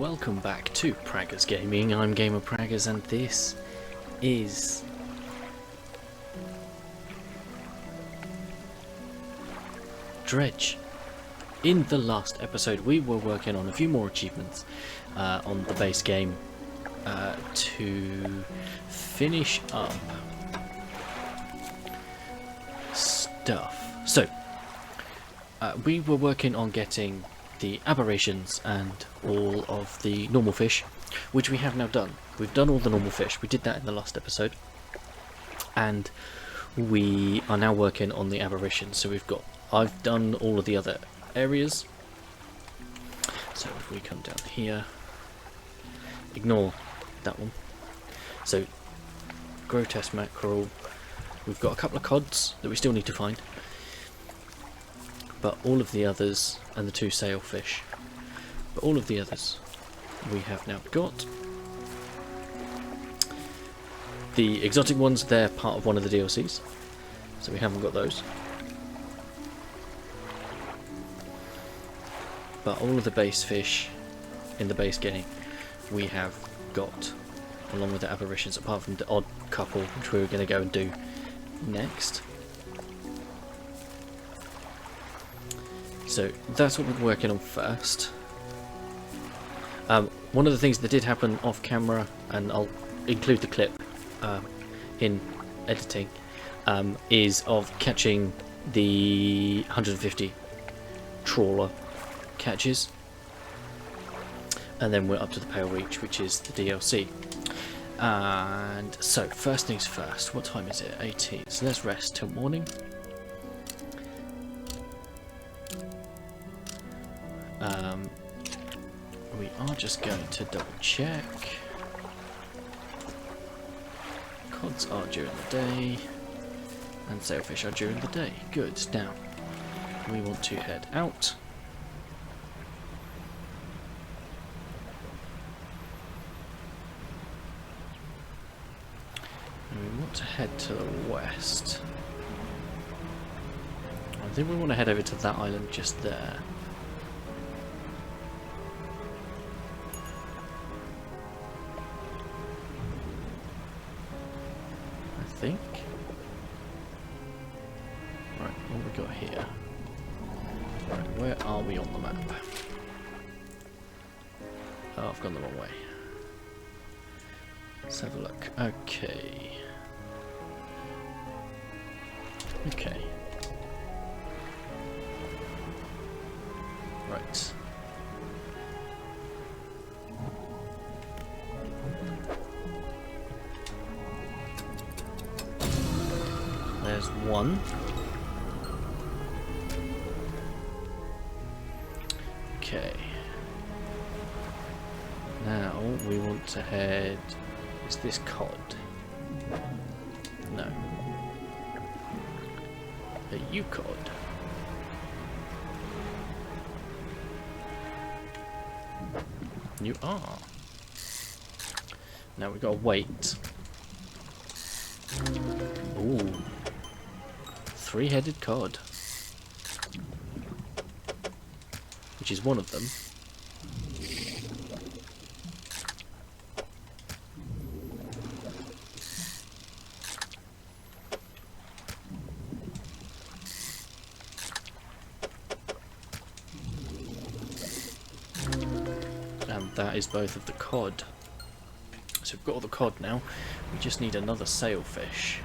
welcome back to Praggers Gaming. I'm Gamer Praggers and this is Dredge. In the last episode we were working on a few more achievements on the base game to finish up stuff. So we were working on getting the aberrations and all of the normal fish, which we have now done. We've done all the normal fish. We did that in the last episode, and we are now working on the aberrations. So I've done all of the other areas. So if we come down here, ignore that one. So grotesque mackerel, we've got a couple of cods that we still need to find, but all of the others, and the two sailfish, but all of the others we have now got. The exotic ones, they're part of one of the DLCs, so we haven't got those. But all of the base fish in the base game we have got, along with the aberrations, apart from the odd couple which we were going to go and do next. So that's what we're working on first. One of the things that did happen off camera, and I'll include the clip in editing, is of catching the 150 trawler catches, and then we're up to the Pale Reach, which is the DLC. And so first things first, what time is it? 18, so let's rest till morning. We are just going to double check. Cods are during the day, and sailfish are during the day. Good. Now, we want to head out. And we want to head to the west. I think we want to head over to that island just there. Think. Right, what we got here? Right, where are we on the map? Oh, I've gone the wrong way. Let's have a look. Okay. Okay. Right. There's one. Okay. Now we want to head... Is this cod? No. A U-cod. You are. Now we've got to wait. Ooh. Three-headed cod, which is one of them. And that is both of the cod. So we've got all the cod now. We just need another sailfish.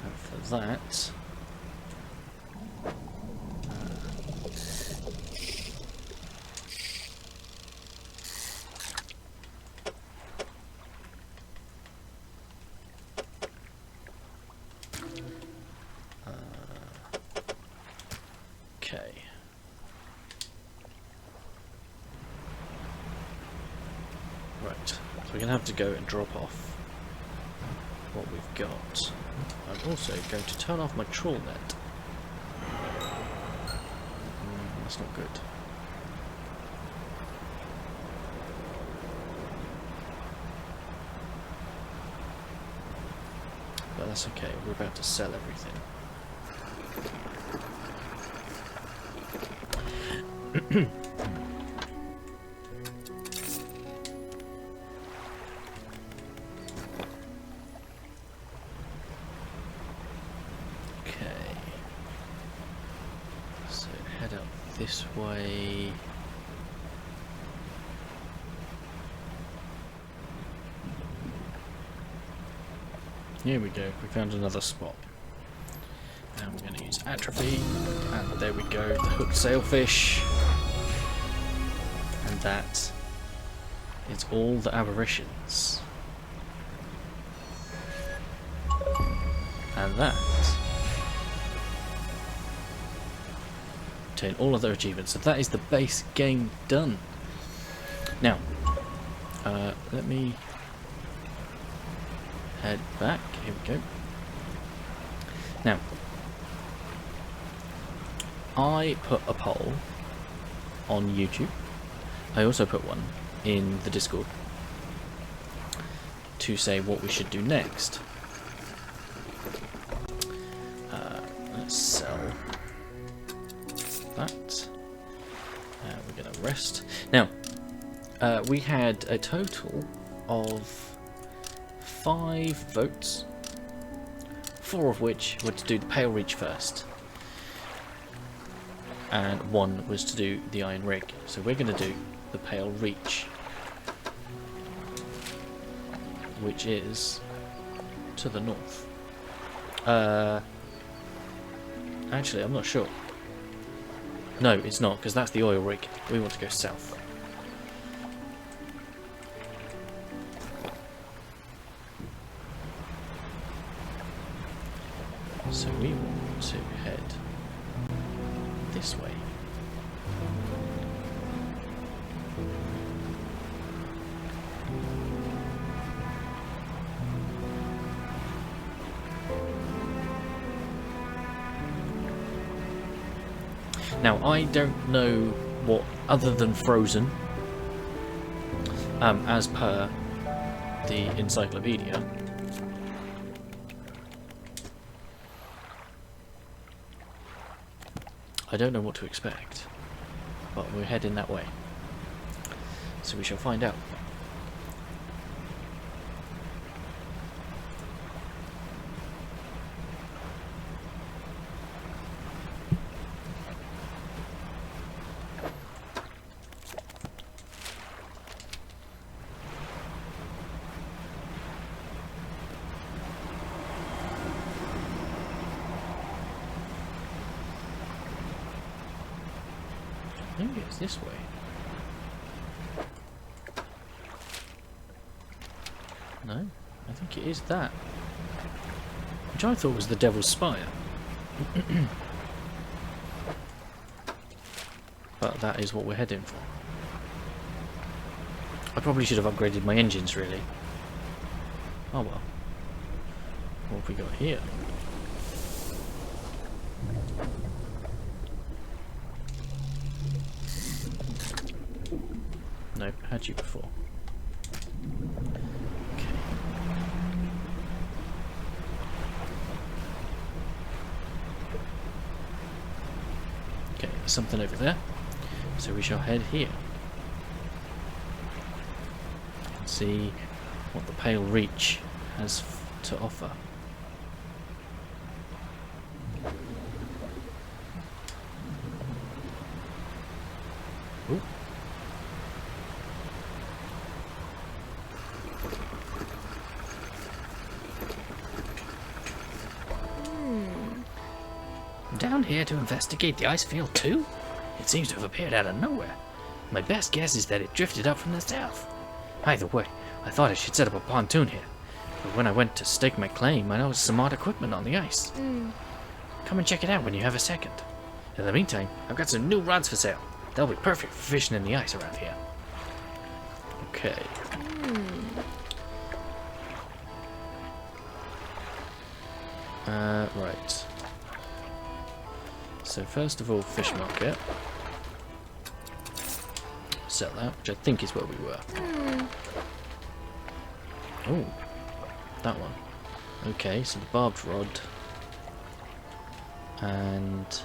And for that, okay. Right, so we're going to have to go and drop off what we've got. I'm also going to turn off my trawl net. That's not good. But that's okay, we're about to sell everything. head up this way. Here we go, we found another spot. And we're going to use atrophy, and there we go, the hooked sailfish. And that is all the aberrations. And that obtain all other achievements. So that is the base game done. Now, let me head back. Here we go. Now, I put a poll on YouTube. I also put one in the Discord to say what we should do next. Let's sell that. We're going to rest. Now, we had a total of 5 votes, 4 of which were to do the Pale Reach first, and 1 was to do the Iron Rig. So we're going to do the Pale Reach, which is to the north. Actually, I'm not sure. No, it's not, because that's the oil rig. We want to go south. So we want to head this way. Now, I don't know what, other than Frozen, as per the encyclopedia, I don't know what to expect, but we're heading that way, so we shall find out. Maybe it's this way. No, I think it is that. Which I thought was the Devil's Spire. But that is what we're heading for. I probably should have upgraded my engines, really. Oh well. What have we got here? Nope, had you before. Okay. Okay, there's something over there. So we shall head here. And see what the Pale Reach has to offer. Ooh. Down here to investigate the ice field too? It seems to have appeared out of nowhere. My best guess is that it drifted up from the south. Either way, I thought I should set up a pontoon here. But when I went to stake my claim, I noticed some odd equipment on the ice. Come and check it out when you have a second. In the meantime, I've got some new rods for sale. They'll be perfect for fishing in the ice around here. Okay. Right. So first of all, fish market. Sell that, which I think is where we were. Oh, that one. Okay, so the barbed rod and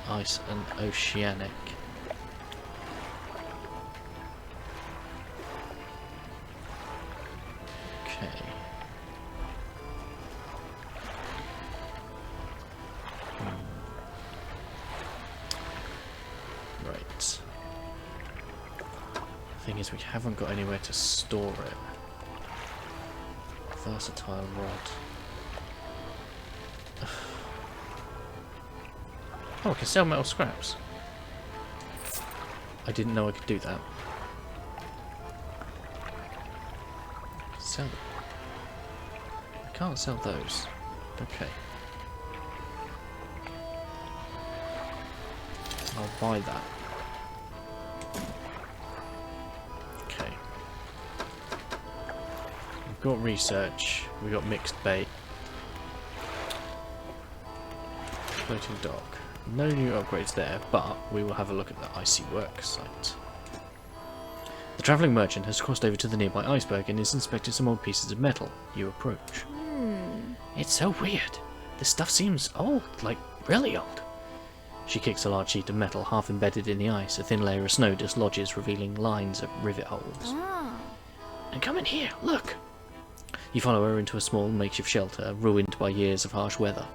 ice and oceanic. Okay. Thing is, we haven't got anywhere to store it. Versatile rod. Oh, I can sell metal scraps. I didn't know I could do that. Sell them. I can't sell those. Okay. I'll buy that. Okay. We've got research. We've got mixed bait. Floating dock. No new upgrades there, but we will have a look at the icy work site. The travelling merchant has crossed over to the nearby iceberg and is inspecting some old pieces of metal. You approach. It's so weird. This stuff seems old, like really old. She kicks a large sheet of metal half embedded in the ice. A thin layer of snow dislodges, revealing lines of rivet holes. And come in here, look. You follow her into a small makeshift shelter, ruined by years of harsh weather.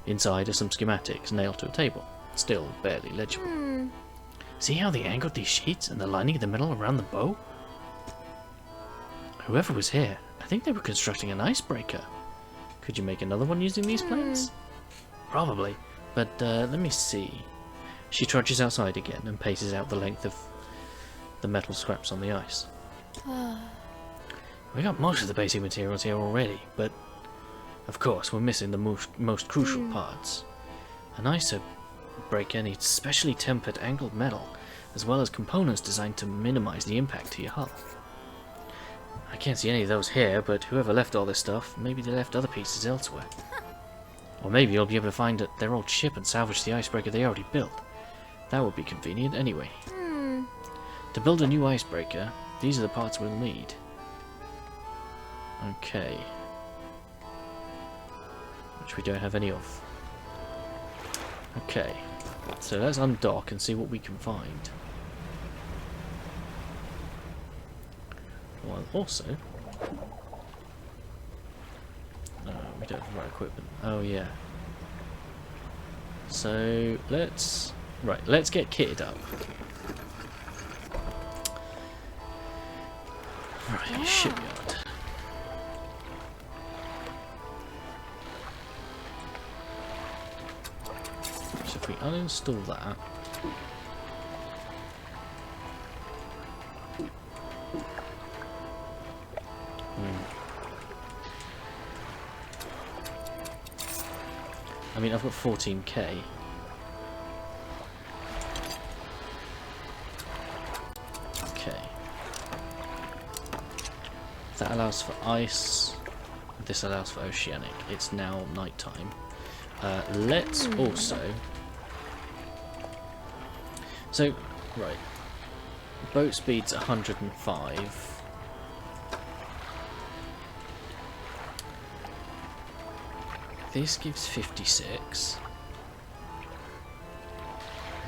Inside are some schematics nailed to a table, still barely legible. See how they angled these sheets and the lining of the metal around the bow? Whoever was here, I think they were constructing an icebreaker. Could you make another one using these planes? Probably. But let me see. She trudges outside again and paces out the length of the metal scraps on the ice. We got most of the basic materials here already, but of course we're missing the most crucial parts. An icebreaker needs specially tempered angled metal, as well as components designed to minimize the impact to your hull. I can't see any of those here, but whoever left all this stuff, maybe they left other pieces elsewhere. Or maybe you'll be able to find their old ship and salvage the icebreaker they already built. That would be convenient anyway. To build a new icebreaker, these are the parts we'll need. Okay. Which we don't have any of. Okay. So let's undock and see what we can find. Well, also... we don't have the right equipment. Oh yeah. So let's get kitted up. Right, shipyard. So if we uninstall that. I mean, I've got 14k. Okay. That allows for ice. This allows for oceanic. It's now nighttime. Let's also... So, right. Boat speed's 105. This gives 56.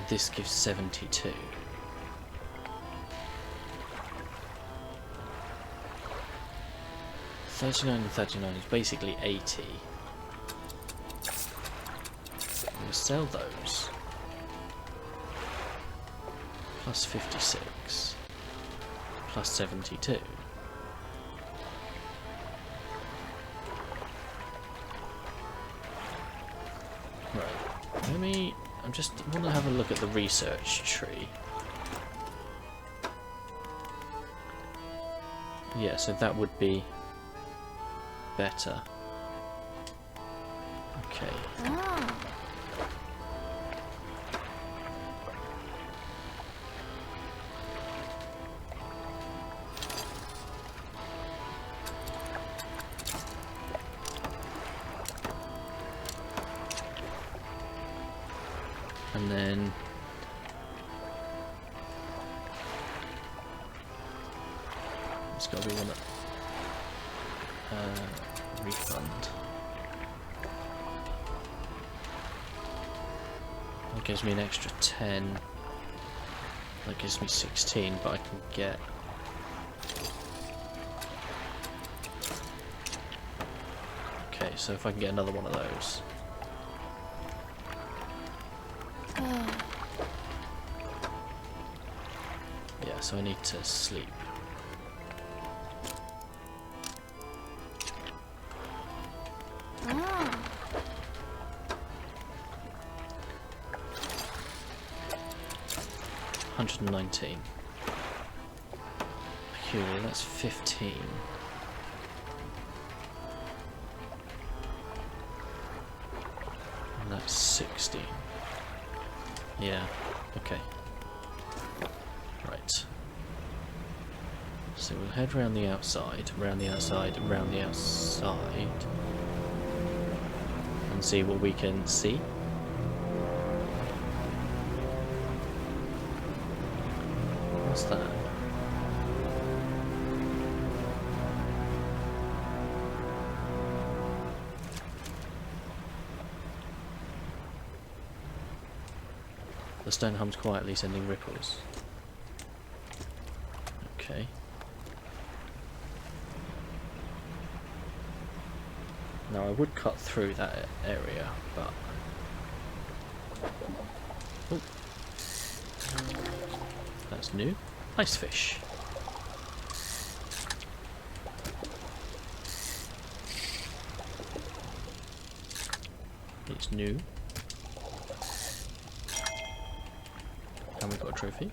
This gives 72. $39 and $39 is basically 80. We'll sell those. Plus 56. Plus 72. I just want to have a look at the research tree. Yeah, so that would be better. Okay. And then it's got to be one that refund. That gives me an extra 10. That gives me 16, but I can get okay. So if I can get another one of those. so I need to sleep. Ah. 119. Peculiar, that's 15. And that's 16. Yeah, okay. Right. So we'll head round the outside, round the outside, round the outside. And see what we can see. What's that? The stone hums quietly, sending ripples. Okay. Now I would cut through that area, but... Ooh. That's new. Ice fish. It's new. And we got a trophy.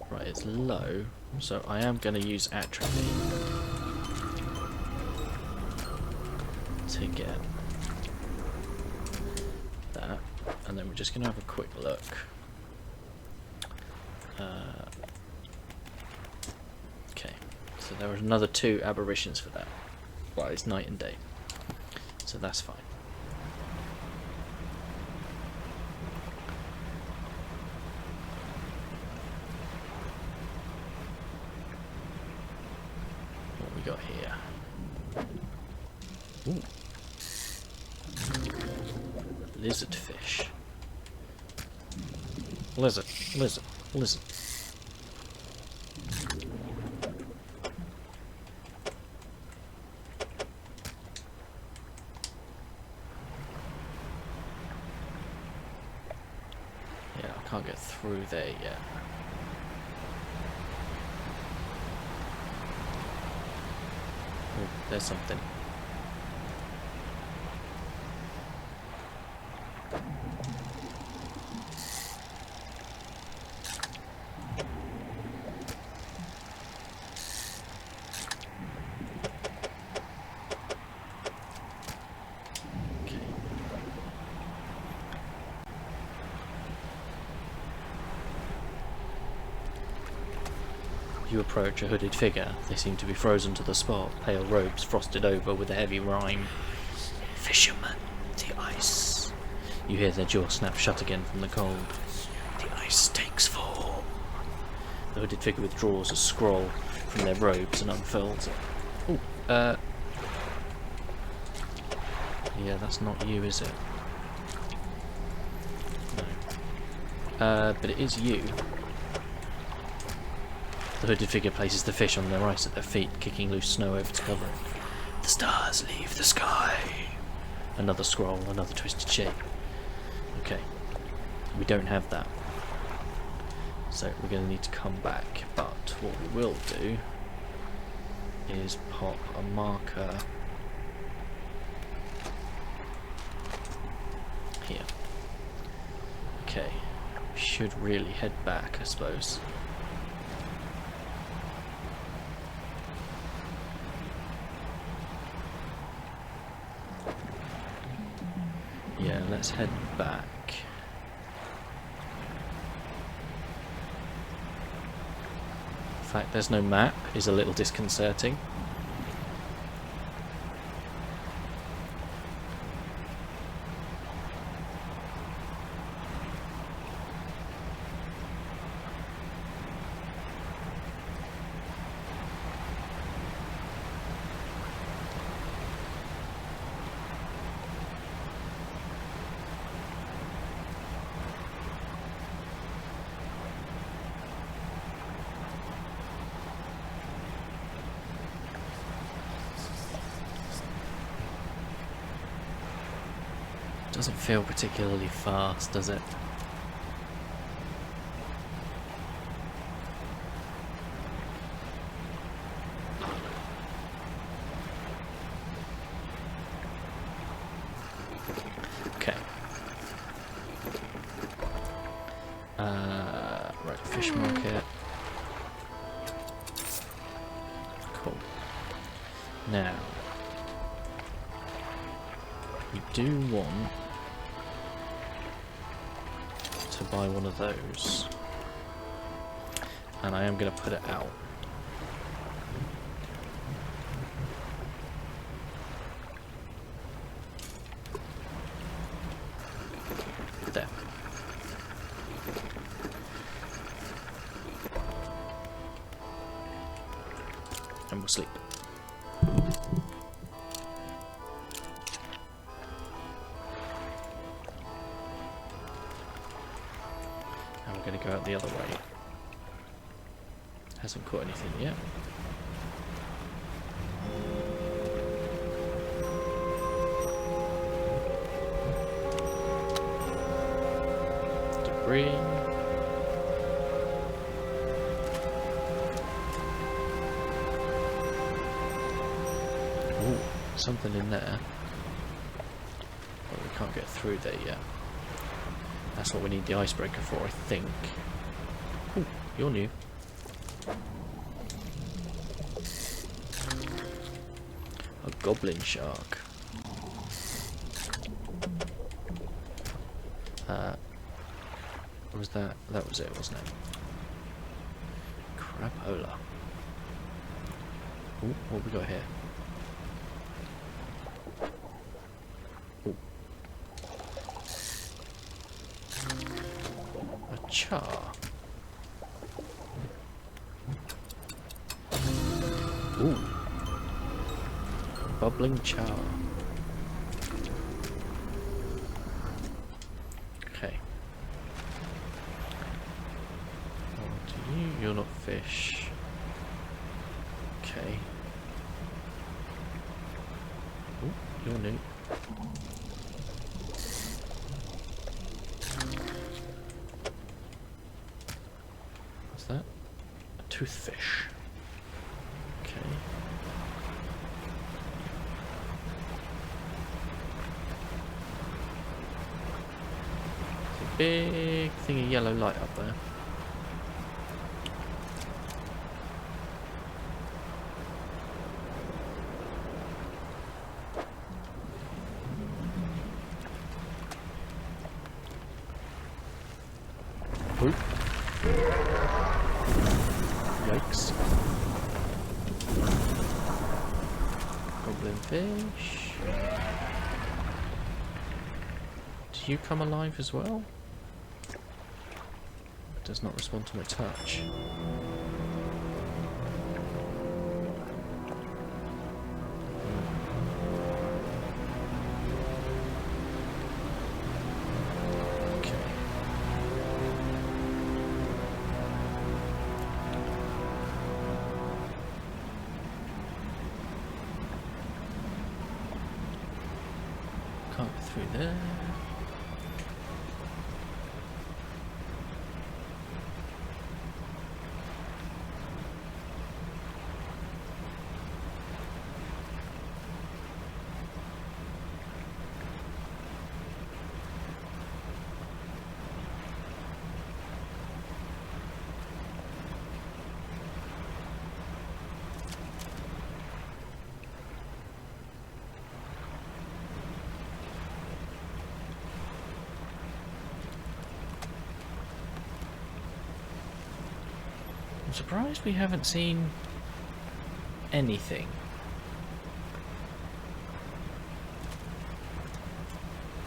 Right, it's low, so I am going to use atrophy to get that, and then we're just going to have a quick look. Okay, so there are another 2 aberrations for that. Well, it's night and day, so that's fine. What we got here? Ooh. Lizard fish. Lizard, lizard, lizard. Yeah, I can't get through there yet. Oh, there's something. You approach a hooded figure. They seem to be frozen to the spot, pale robes frosted over with a heavy rime. Fisherman, the ice. You hear their jaw snap shut again from the cold. The ice takes form. The hooded figure withdraws a scroll from their robes and unfurls it. Ooh, yeah, that's not you, is it? No. But it is you. The hooded figure places the fish on their ice at their feet, kicking loose snow over to cover it. The stars leave the sky. Another scroll, another twisted shape. Okay, we don't have that. So we're going to need to come back, but what we will do is pop a marker here. Okay, we should really head back, I suppose. Yeah, let's head back. The fact there's no map is a little disconcerting. Doesn't feel particularly fast, does it? Right, fish market. Cool. Now, we do want to buy one of those, and I am going to put it out. There. And we'll sleep. And we're going to go out the other way. Hasn't caught anything yet. Debris. Ooh, something in there. But we can't get through there yet. That's what we need the icebreaker for, I think. Ooh, you're new. A goblin shark. Was that? That was it, wasn't it? Crapola. Ooh, what we got here? Ooh. A char. Ooh. Bubbling char. Okay. You're not fish. Okay. Ooh, you're new. What's that? A toothfish. Okay. There's a big thing of yellow light up there. Oop. Yikes. Goblin fish. Do you come alive as well? It does not respond to my touch. Can't get through there. I'm surprised we haven't seen anything.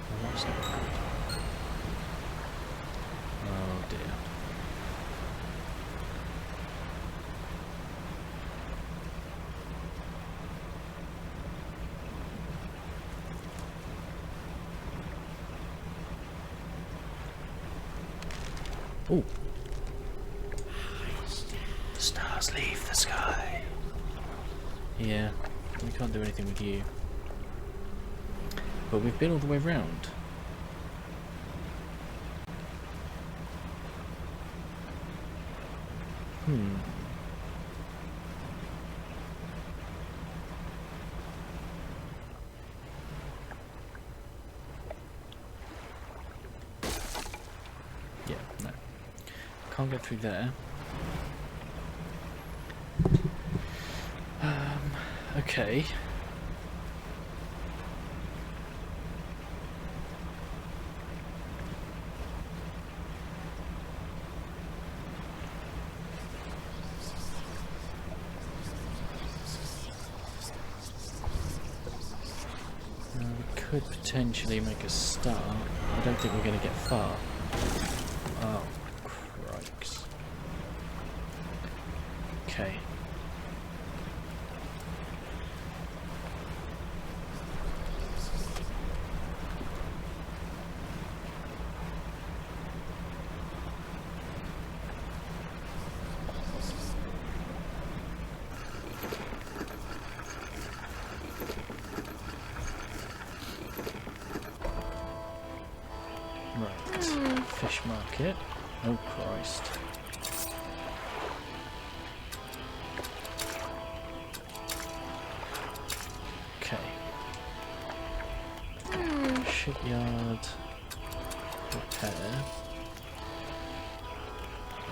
Well, that's not good. Oh dear. Ooh. Stars leave the sky. Yeah, we can't do anything with you. But we've been all the way round. Yeah, no. can't get through there. Okay. We could potentially make a start. I don't think we're going to get far. Oh, crikes. Okay. Right, fish market. Oh Christ. Okay. Shipyard. Repair.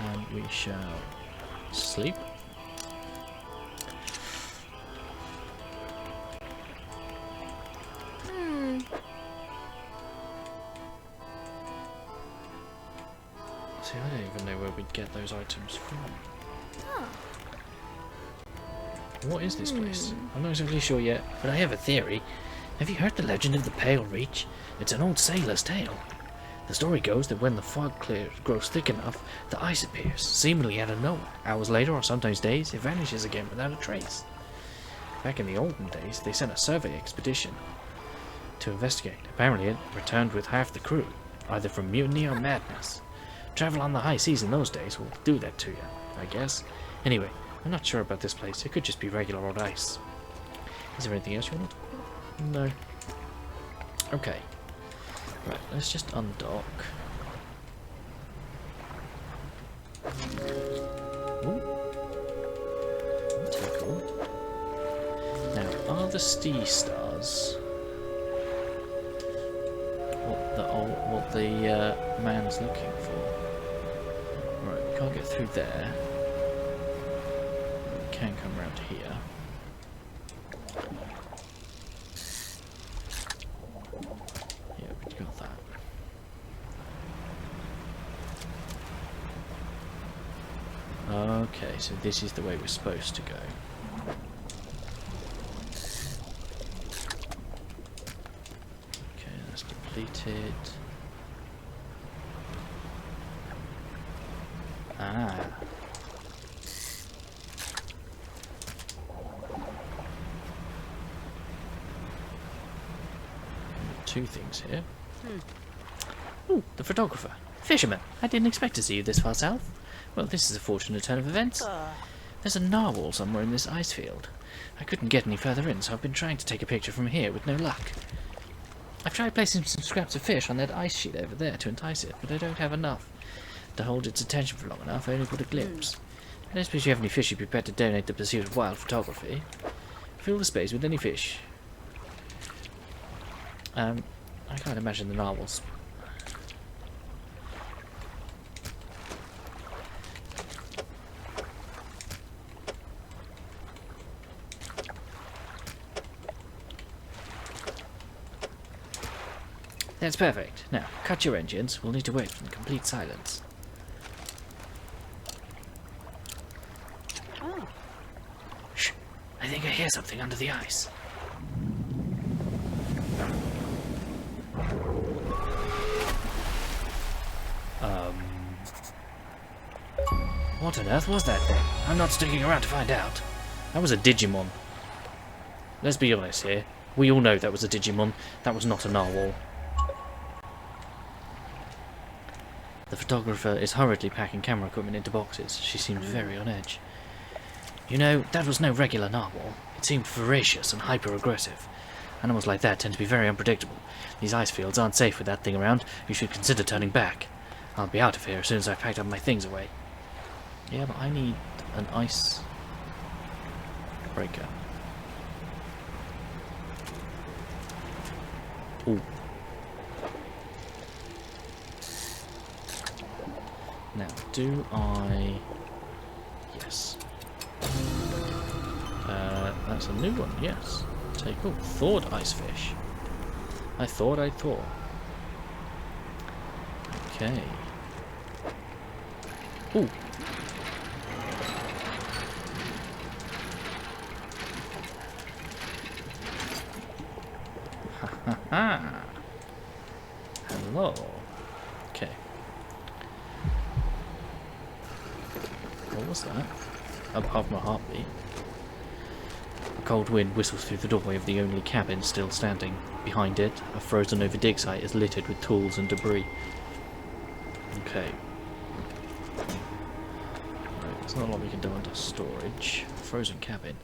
And we shall sleep. See, I don't even know where we'd get those items from. What is this place? I'm not exactly sure yet, But I have a theory. Have you heard the legend of the Pale Reach? It's an old sailor's tale. The story goes that when the fog grows thick enough, the ice appears, seemingly out of nowhere. Hours later, or sometimes days, it vanishes again without a trace. Back in the olden days, they sent a survey expedition to investigate. Apparently, it returned with half the crew, either from mutiny or madness. Travel on the high seas in those days will do that to you, I guess. Anyway, I'm not sure about this place. It could just be regular old ice. Is there anything else you want to talk about? No. Okay. Right, let's just undock. Ooh. Tickle. Now, are the Stee Stars what the man's looking for? Right, we can't get through there. We can come around here. Yeah, we got that. Okay, so this is the way we're supposed to go. Okay, that's depleted. Ah. Two things here. Ooh, the photographer. Fisherman, I didn't expect to see you this far south. Well, this is a fortunate turn of events. There's a narwhal somewhere in this ice field. I couldn't get any further in, so I've been trying to take a picture from here with no luck. I've tried placing some scraps of fish on that ice sheet over there to entice it, but I don't have enough to hold its attention for long enough. I only got a glimpse. I don't suppose you have any fish you'd be prepared to donate to the pursuit of wild photography. Fill the space with any fish. I can't imagine the narwhals. That's perfect. Now, cut your engines. We'll need to wait in complete silence. Shh! I think I hear something under the ice. What on earth was that thing? I'm not sticking around to find out. That was a Digimon. Let's be honest here. We all know that was a Digimon. That was not a narwhal. The photographer is hurriedly packing camera equipment into boxes. She seems very on edge. You know, that was no regular narwhal. It seemed voracious and hyper-aggressive. Animals like that tend to be very unpredictable. These ice fields aren't safe with that thing around. You should consider turning back. I'll be out of here as soon as I've packed up my things away. Yeah, but I need an ice breaker. Ooh. Now, do I... Yes. That's a new one, yes. Take cool. Thawed ice fish. I thought. Okay. Ooh. Ha ha ha. Hello. Okay. What was that? Above my heartbeat. A cold wind whistles through the doorway of the only cabin still standing. Behind it, a frozen-over dig site is littered with tools and debris. Okay. Right, there's not a lot we can do under storage. Frozen cabin.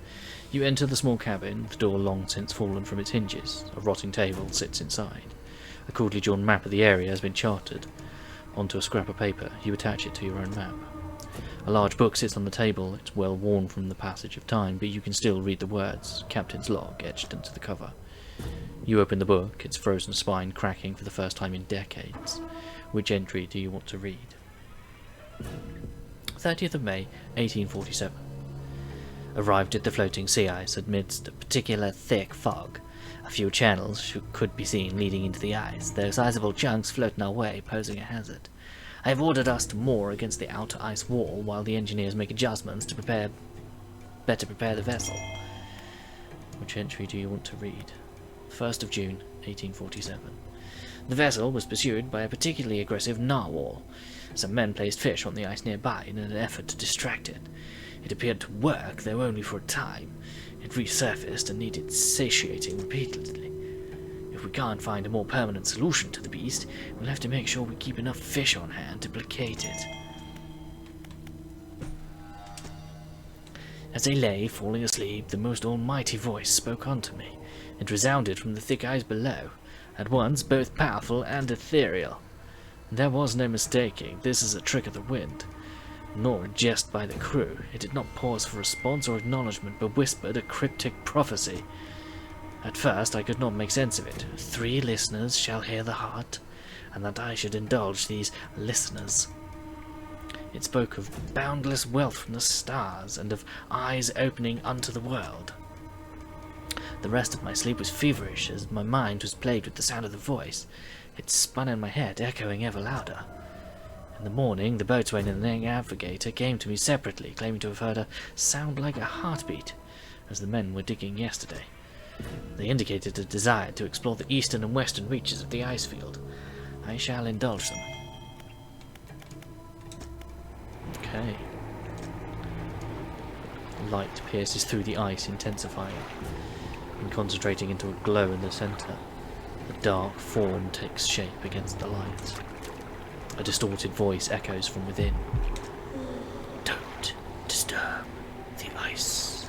You enter the small cabin, the door long since fallen from its hinges. A rotting table sits inside. A crudely drawn map of the area has been charted onto a scrap of paper. You attach it to your own map. A large book sits on the table. It's well worn from the passage of time, but you can still read the words, Captain's log, etched into the cover. You open the book, its frozen spine cracking for the first time in decades. Which entry do you want to read? 30th of May, 1847. Arrived at the floating sea ice amidst a particular thick fog. A few channels could be seen leading into the ice, though sizable chunks floating our way, posing a hazard. I have ordered us to moor against the outer ice wall while the engineers make adjustments to better prepare the vessel. Which entry do you want to read? 1st of June, 1847. The vessel was pursued by a particularly aggressive narwhal. Some men placed fish on the ice nearby in an effort to distract it. It appeared to work, though only for a time. It resurfaced and needed satiating repeatedly. If we can't find a more permanent solution to the beast, we'll have to make sure we keep enough fish on hand to placate it. As I lay, falling asleep, the most almighty voice spoke unto me. It resounded from the thick ice below, at once both powerful and ethereal. There was no mistaking, this is a trick of the wind. Nor a jest by the crew. It did not pause for response or acknowledgement, but whispered a cryptic prophecy. At first I could not make sense of it. 3 listeners shall hear the heart, and that I should indulge these listeners. It spoke of boundless wealth from the stars, and of eyes opening unto the world. The rest of my sleep was feverish, as my mind was plagued with the sound of the voice. It spun in my head, echoing ever louder. In the morning, the boatswain and the navigator came to me separately, claiming to have heard a sound like a heartbeat, as the men were digging yesterday. They indicated a desire to explore the eastern and western reaches of the ice field. I shall indulge them. Okay. Light pierces through the ice, intensifying and concentrating into a glow in the centre. A dark form takes shape against the light. A distorted voice echoes from within. Don't disturb the ice.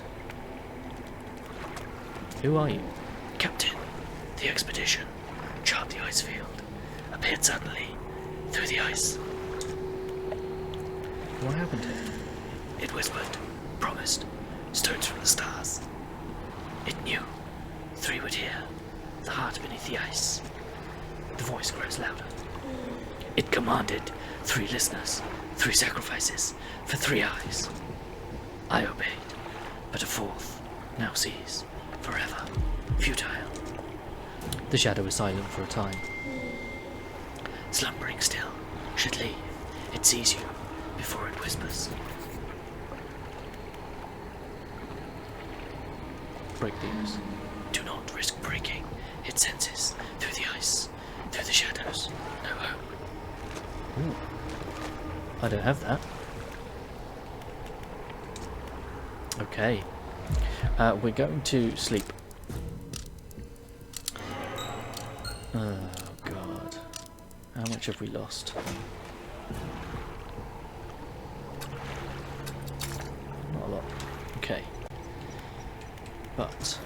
Who are you? Captain, the expedition, chart the ice field, appeared suddenly, through the ice. What happened here? It whispered, promised, stones from the stars. It knew, 3 would hear, the heart beneath the ice. The voice grows louder. It commanded 3 listeners, 3 sacrifices, for 3 eyes. I obeyed, but a 4th now sees, forever, futile. The shadow is silent for a time. Slumbering still, should leave. It sees you before it whispers. Break the ice. Do not risk breaking. It senses through the ice, through the shadows. No hope. Ooh. I don't have that. Okay. We're going to sleep. Oh god. How much have we lost? Not a lot. Okay. But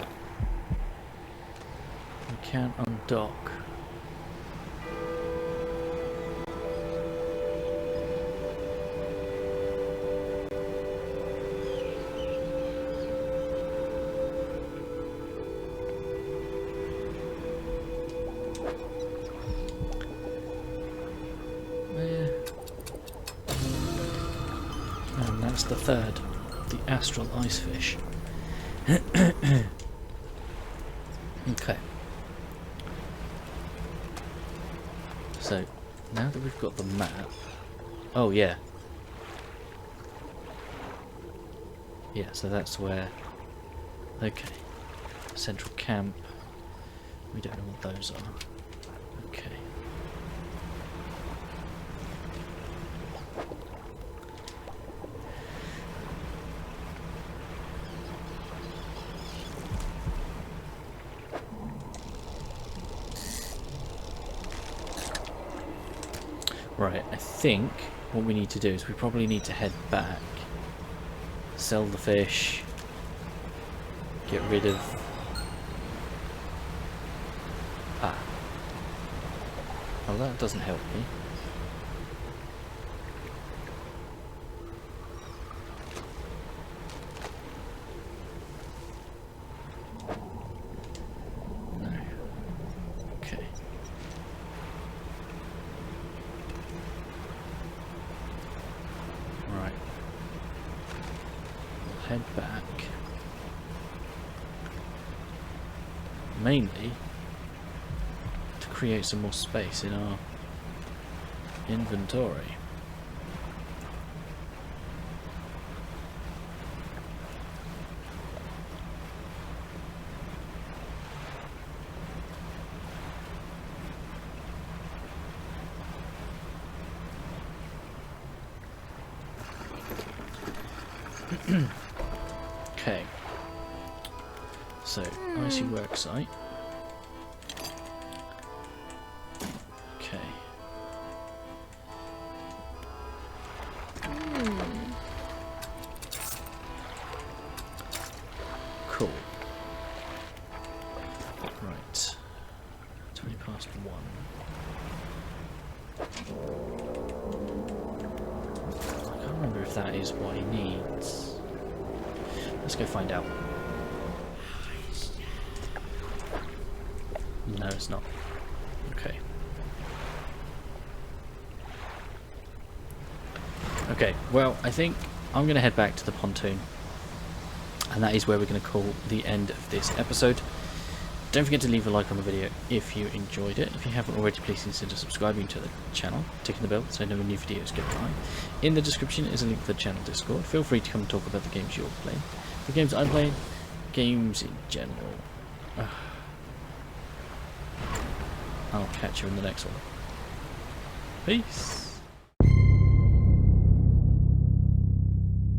we can undock. that's the third, the astral ice fish. Okay. So, now that we've got the map... Oh, yeah. Yeah, so that's where... Okay. Central camp. We don't know what those are. Okay. Right, I think what we need to do is we probably need to head back, sell the fish, get rid of... Ah. Well, that doesn't help me. No. Okay. Right. We'll head back. Mainly to create some more space in our inventory. Okay. So, icy worksite. Okay. Cool. Right. 20 past 1. I can't remember if that is what he needs. Let's go find out. No, it's not. Okay. Okay, well, I think I'm going to head back to the pontoon. And that is where we're going to call the end of this episode. Don't forget to leave a like on the video if you enjoyed it. If you haven't already, please consider subscribing to the channel, ticking the bell so no new videos go live. In the description is a link to the channel Discord. Feel free to come and talk about the games you're playing, the games I'm playing, games in general. I'll catch you in the next one. Peace.